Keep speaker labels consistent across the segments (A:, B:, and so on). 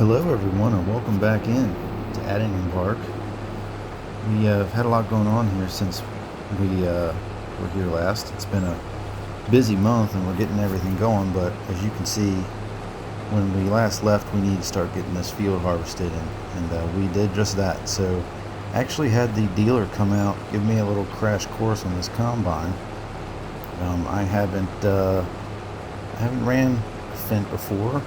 A: Hello everyone, and welcome back in to Attingham Park. We have had a lot going on here since we were here last. It's been a busy month and we're getting everything going, but as you can see, when we last left we need to start getting this field harvested, and we did just that. So I actually had the dealer come out, give me a little crash course on this combine. I haven't ran a Fendt before,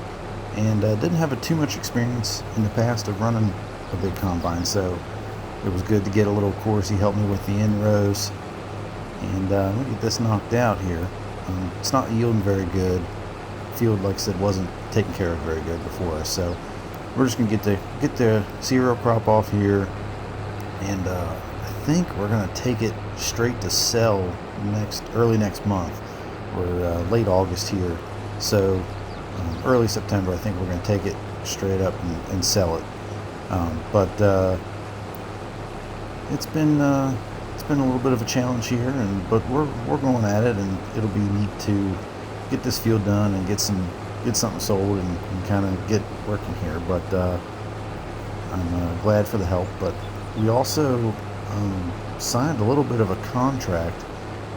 A: and didn't have too much experience in the past of running a big combine, so it was good to get a little course. He helped me with the end rows, and let me get this knocked out here. It's not yielding very good. Field, like I said, wasn't taken care of very good before us, so we're just gonna get the cereal crop off here, and I think we're gonna take it straight to sell early next month. We're late August here, so early September, I think we're going to take it straight up and sell it. But it's been a little bit of a challenge here, but we're going at it, and it'll be neat to get this field done and get something sold and kind of get working here. But I'm glad for the help. But we also signed a little bit of a contract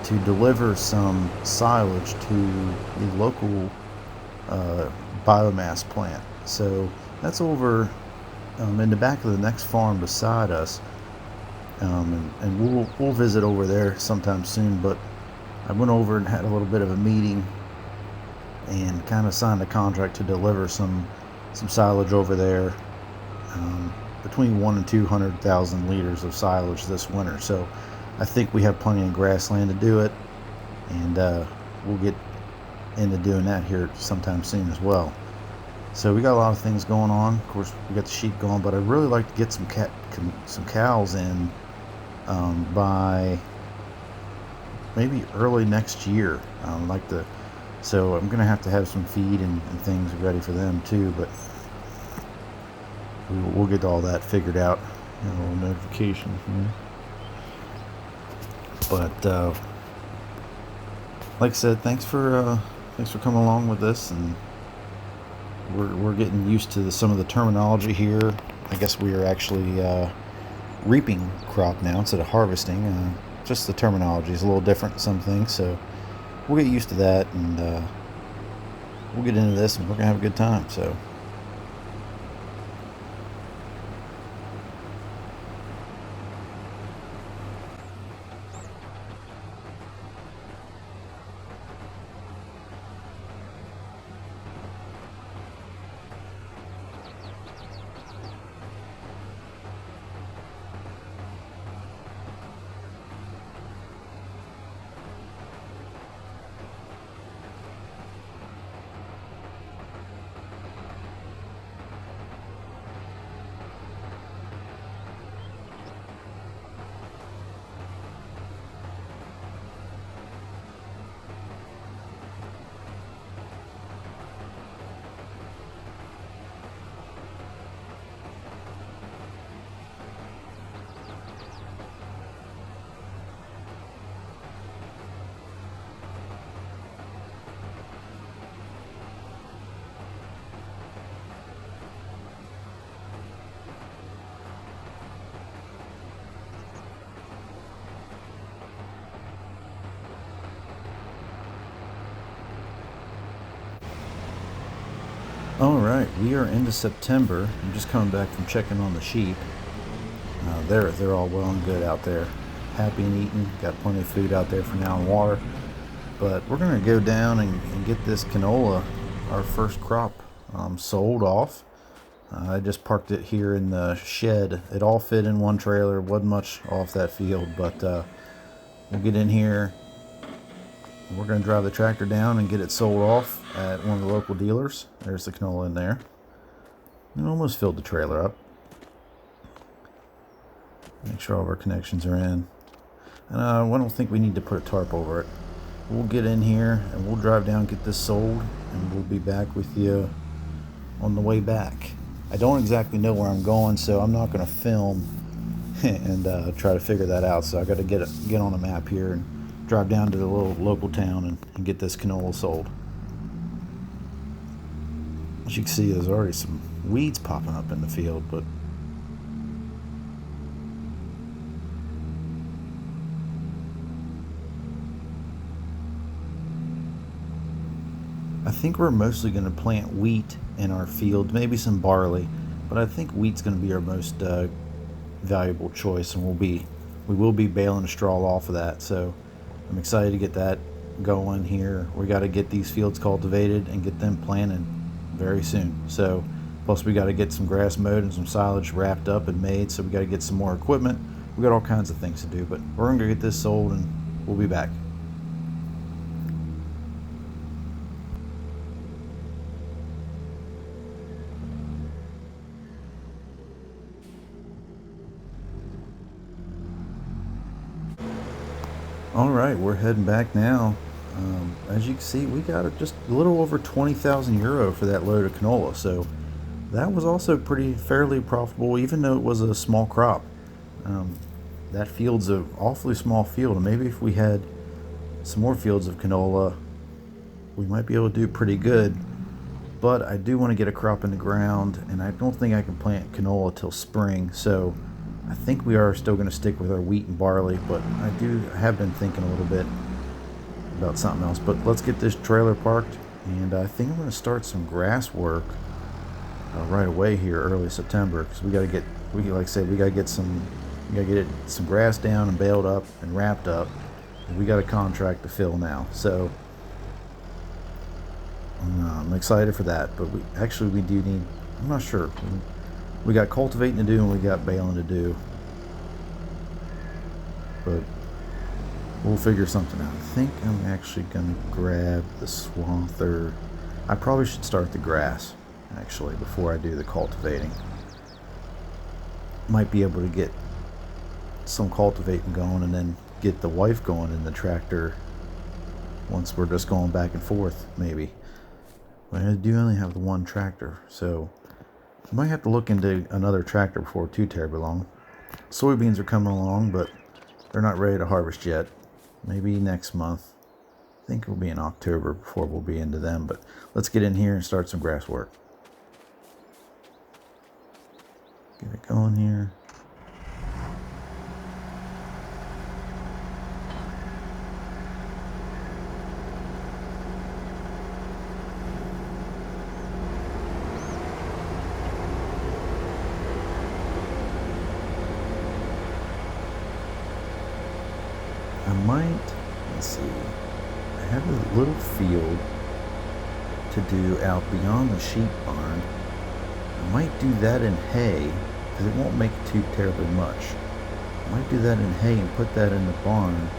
A: to deliver some silage to the local biomass plant. So that's over in the back of the next farm beside us, and we'll visit over there sometime soon. But I went over and had a little bit of a meeting and kind of signed a contract to deliver some silage over there, between 1 and 200,000 liters of silage this winter. So I think we have plenty of grassland to do it, and we'll get into doing that here sometime soon as well. So we got a lot of things going on. Of course, we got the sheep going, but I'd really like to get some cows in by maybe early next year. So I'm gonna have to have some feed and things ready for them too. But we'll get all that figured out. A little notification here. But like I said, thanks for coming along with this, and we're getting used to some of the terminology here. I guess we are actually reaping crop now instead of harvesting. Just the terminology is a little different, some things, so we'll get used to that, and we'll get into this, and we're gonna have a good time. So alright, we are into September. I'm just coming back from checking on the sheep. They're all well and good out there, happy and eating. Got plenty of food out there for now and water. But we're going to go down and get this canola, our first crop, sold off. I just parked it here in the shed. It all fit in one trailer. Wasn't much off that field, but we'll get in here. We're going to drive the tractor down and get it sold off at one of the local dealers. There's the canola in there. And almost filled the trailer up. Make sure all of our connections are in. And I don't think we need to put a tarp over it. We'll get in here and we'll drive down, get this sold, and we'll be back with you on the way back. I don't exactly know where I'm going, so I'm not going to film and try to figure that out. So I got to get on a map here and drive down to the little local town and get this canola sold. As you can see, there's already some weeds popping up in the field, but I think we're mostly going to plant wheat in our field, maybe some barley, but I think wheat's going to be our most valuable choice, and we will be baling straw off of that. So I'm excited to get that going here. We got to get these fields cultivated and get them planted very soon. So plus we got to get some grass mowed and some silage wrapped up and made. So we got to get some more equipment. We got all kinds of things to do, but we're going to get this sold and we'll be back. All right, we're heading back now. As you can see, we got just a little over 20,000 euro for that load of canola. So that was also fairly profitable, even though it was a small crop. That field's an awfully small field, and maybe if we had some more fields of canola, we might be able to do pretty good. But I do want to get a crop in the ground, and I don't think I can plant canola till spring. So I think we are still going to stick with our wheat and barley, but I have been thinking a little bit about something else. But let's get this trailer parked, and I think I'm going to start some grass work right away here, early September, because we got to get some grass down and baled up and wrapped up. And we got a contract to fill now, so I'm excited for that. But we do need. I'm not sure. We got cultivating to do and we got baling to do, but we'll figure something out. I think I'm actually going to grab the swather. I probably should start the grass, actually, before I do the cultivating. Might be able to get some cultivating going and then get the wife going in the tractor once we're just going back and forth, maybe. But I do only have the one tractor, so I might have to look into another tractor before too terribly long. Soybeans are coming along, but they're not ready to harvest yet. Maybe next month. I think it'll be in October before we'll be into them. But let's get in here and start some grass work. Get it going here. Let's see, I have a little field to do out beyond the sheep barn. I might do that in hay, because it won't make too terribly much. I might do that in hay and put that in the barn,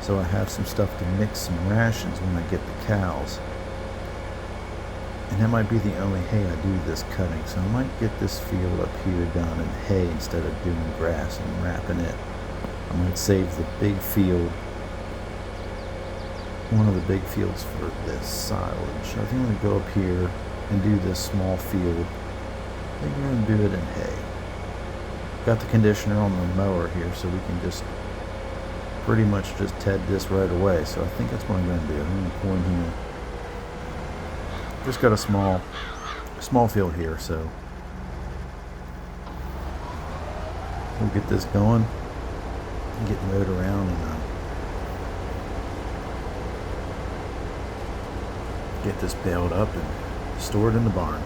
A: so I have some stuff to mix some rations when I get the cows. And that might be the only hay I do this cutting, so I might get this field up here done in hay instead of doing grass and wrapping it. I might save the big field, one of the big fields, for this silage. So I think I'm going to go up here and do this small field. I think we're going to do it in hay. Got the conditioner on the mower here, so we can just pretty much just ted this right away. So I think that's what I'm going to do. I'm going to pull in here. Just got a small field here, so we'll get this going and get mowed around and get this baled up and stored in the barn.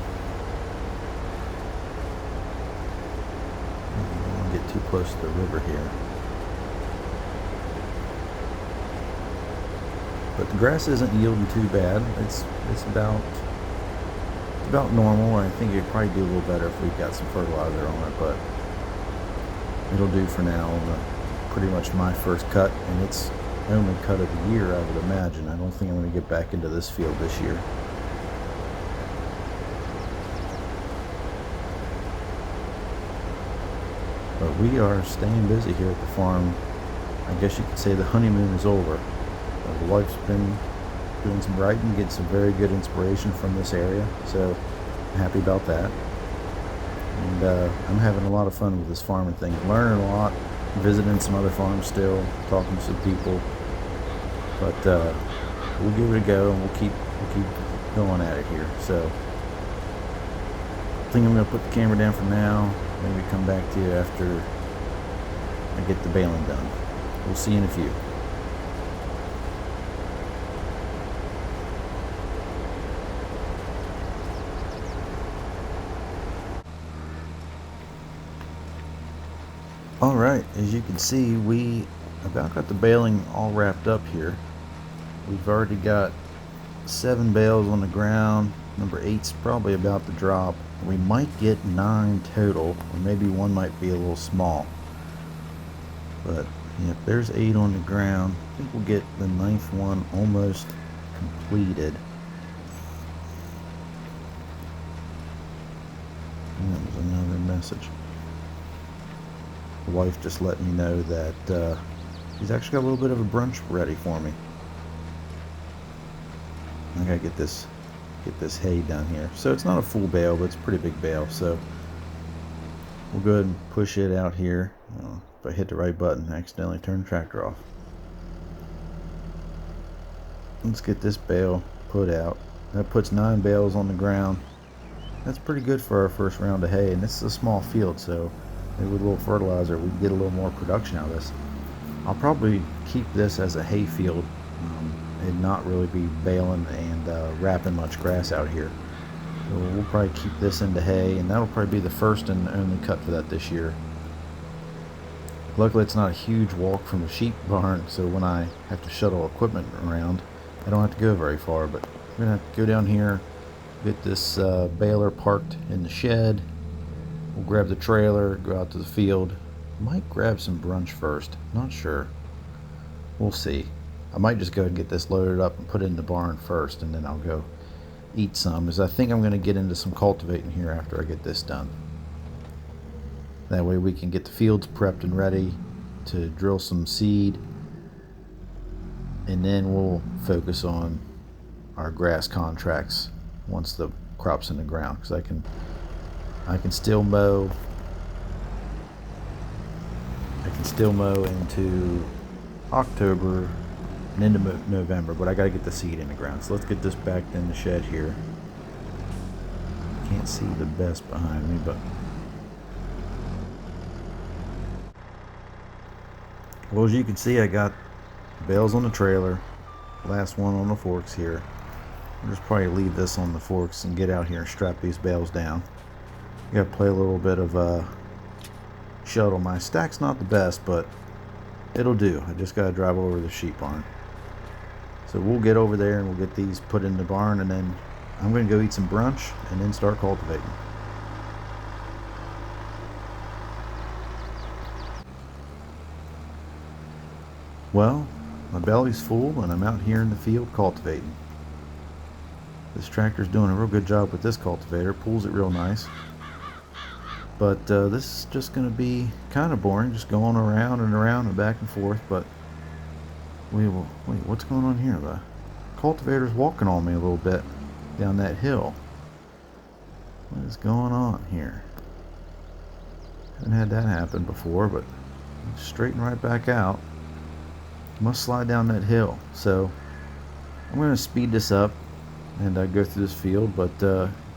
A: I don't want to get too close to the river here. But the grass isn't yielding too bad. It's about normal. I think it'd probably do a little better if we got some fertilizer on it, but it'll do for now. Pretty much my first cut, and it's only cut of the year, I would imagine. I don't think I'm going to get back into this field this year. But we are staying busy here at the farm. I guess you could say the honeymoon is over. The wife's been doing some writing, getting some very good inspiration from this area, so I'm happy about that. And I'm having a lot of fun with this farming thing, learning a lot, visiting some other farms still, talking to some people. But we'll give it a go, and we'll keep going at it here. So think I'm going to put the camera down for now. Maybe come back to you after I get the baling done. We'll see you in a few. Alright, as you can see, we about got the baling all wrapped up here. We've already got 7 bales on the ground. Number 8's probably about to drop. We might get 9 total, or maybe one might be a little small. But yeah, there's 8 on the ground. I think we'll get the 9th one almost completed. And that was another message. The wife just let me know that she's actually got a little bit of a brunch ready for me. I gotta get this hay done here. So it's not a full bale, but it's a pretty big bale. So we'll go ahead and push it out here. If I hit the right button, I accidentally turn the tractor off. Let's get this bale put out. That puts 9 bales on the ground. That's pretty good for our first round of hay, and this is a small field, so maybe with a little fertilizer we can get a little more production out of this. I'll probably keep this as a hay field and not really be baling and wrapping much grass out here. So we'll probably keep this into hay, and that'll probably be the first and only cut for that this year. Luckily it's not a huge walk from the sheep barn, so when I have to shuttle equipment around I don't have to go very far, but we're gonna have to go down here, get this baler parked in the shed. We'll grab the trailer, go out to the field. Might grab some brunch first, not sure. We'll see. I might just go ahead and get this loaded up and put it in the barn first, and then I'll go eat some, as I think I'm going to get into some cultivating here after I get this done. That way we can get the fields prepped and ready to drill some seed, and then we'll focus on our grass contracts once the crop's in the ground, because I can still mow into October and into November, but I gotta get the seed in the ground. So let's get this back in the shed here. Can't see the best behind me, but well, as you can see, I got bales on the trailer, last one on the forks here. I'll just probably leave this on the forks and get out here and strap these bales down. I gotta play a little bit of shuttle. My stack's not the best, but it'll do. I just gotta drive over to the sheep barn. So we'll get over there and we'll get these put in the barn, and then I'm gonna go eat some brunch and then start cultivating. Well, my belly's full and I'm out here in the field cultivating. This tractor's doing a real good job with this cultivator, pulls it real nice. But this is just going to be kind of boring, just going around and around and back and forth. But wait, what's going on here? The cultivator's walking on me a little bit down that hill. What is going on here? Haven't had that happen before, but straighten right back out. Must slide down that hill. So I'm going to speed this up and go through this field. But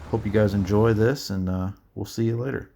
A: hope you guys enjoy this, and we'll see you later.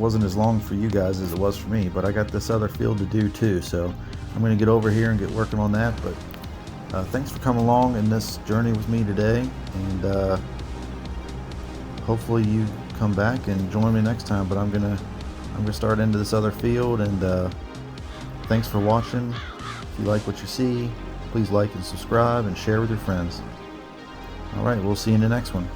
A: wasn't as long for you guys as it was for me, but I got this other field to do too, so I'm going to get over here and get working on that. But thanks for coming along in this journey with me today, and hopefully you come back and join me next time. But I'm gonna start into this other field, and thanks for watching. If you like what you see, please like and subscribe and share with your friends. Alright, we'll see you in the next one.